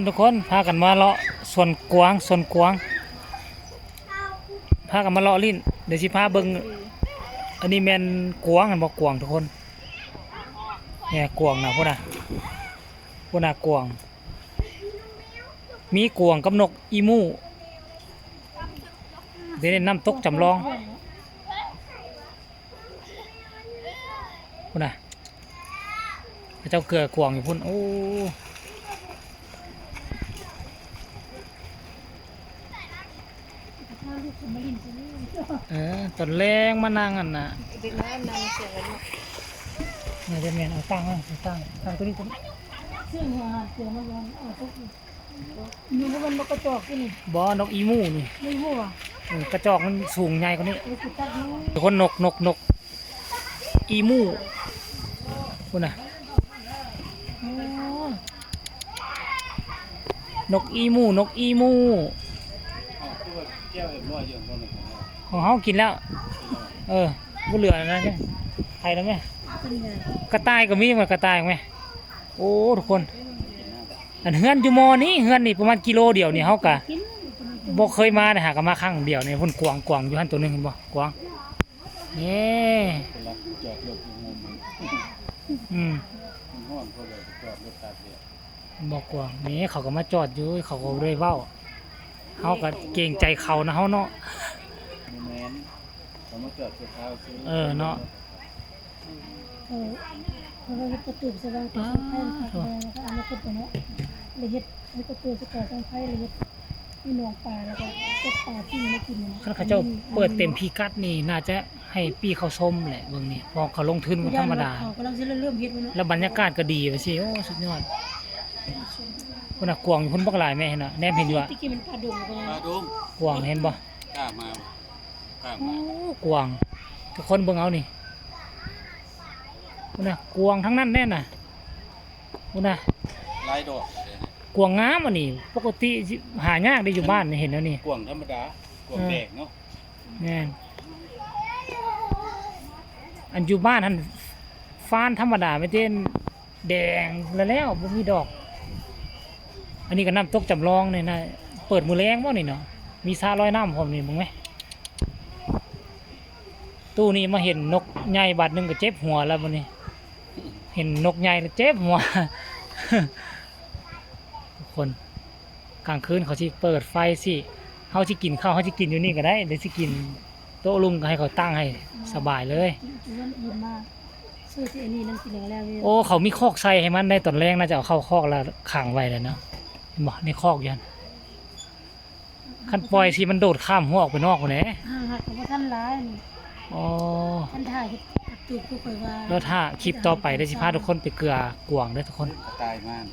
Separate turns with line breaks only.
ทุกคนพากันมาเลาะส่วนกวางพากันมาเลาะลิ้นเดี๋ยวสิพาเบิ่งอันนี้แม่นกวางกันบ่กวางทุกคนเนี่ยกวางนะพวกน่ะกวางมีกวางกับนกอีมูเดี๋ยวน้ำตกจำลองพวกน่ะพระเจ้าเกลือกวางอยู่พุ่นโอ้ตอนแรงมานั่งอันน่ะเนี่ยจะเมียนเอาตั้งตัวนี้
ซึ่งอาหารเสียมันยังเอาทุกอยู่มันนกกระจอกนี่
บ่นกอีมูนี่
ไม่รู้อ่ะ
กระจอกมันสูงใหญ่กว่านี้
ทุก
คนนกอีมูคุณน่ะนกอีมูของเขากินแล้วก็เหลือนะเนี่ยใครแล้วไหมกระต่ายก็มีมั้ยกระต่ายไหมโอ้ทุกคนอันเฮือนอยู่มอนี้เฮือนนี่ประมาณกิโลเดียวนี่เขากะบ่เคยมาเลยหากมาครั้งเดียวนี่พุ่นกวางอยู่หันตัวนึงเห็นบ่กวางนี่บอกกวางนี่เขาก็มาจอดอยู่เขาก็เลยเว้าเขาก็เกรงใจเขานะเขาเนาะเนาะ
เราจะตื่นสว่างตื่นไฟแล้วก็อันนี้ก็ตัวนี้ละเอียดนี่ก็ตื่นสว่างไฟละเอียดที่หนองปลาแล้วก็ก็ปลาที่ไม่กินนะ
เขาเจ้าเปิดเต็มพิกัดนี่น่าจะให้ปีเขาส้มแหละเบื้องนี้พอเขาลงทุนมันธรรมดาแล้วบรรยากาศก็ดีไปสิโอ้สุดยอดคนน่ะกวางอยู่คนบักหลายแม่เห็นน่ะแนมเห็นอยู่อ่ะ
ที่กินมันปลาดุก
กวางเห็นบ่กวางทุกคนเบิ่งเอานี่คนน่ะกวางทั้งนั้นแน่น่ะคนน่ะ
ลายดอก
กวางงามอันนี้ปกติหายากได้อยู่บ้านเห็นแล้วนี่
กวางธรรมดากวางแดงเนาะ
แม่อันอยู่บ้านท่านฟ้านธรรมดาไม่เต้นแดงแล้วบ่มีดอกอันนี้ก็น้ำตกจำลองเนี่ยนะเปิดมือแรงบ่นี่เนาะมีซาลอยน้ำพร้อมนี่มึงไหมตู้นี้มาเห็นนกใหญ่บาดนึงก็เจ็บหัวแล้วบ่นี่เห็นนกใหญ่แล้วเจ็บหัวทุกคนกลางคืนเขาสิเปิดไฟสิเขาสิกินข้าวเขาสิกินอยู่นี่ก็ได้เดี๋ยวสิกินโต๊ะลุงก็ให้เขาตั้งให้สบายเลยโอ้เขามีคอกใส่ให้มันได้ตอนแรกน่าจะเอาเข้าคอกแล้วขังไว้แล้วเนาะบอกในคอกยันคันปล่อยสิมันโดดข้ามหัวออกไปนอกคนไหน
ท่านร้าย
อ๋อ
ท่านถ่ายตูดผู้คอยว่า
แล้วถ้าคลิปต่อไปได้สิพาทุกคนไปเกลือกวางได้ทุกคน
ตายมาก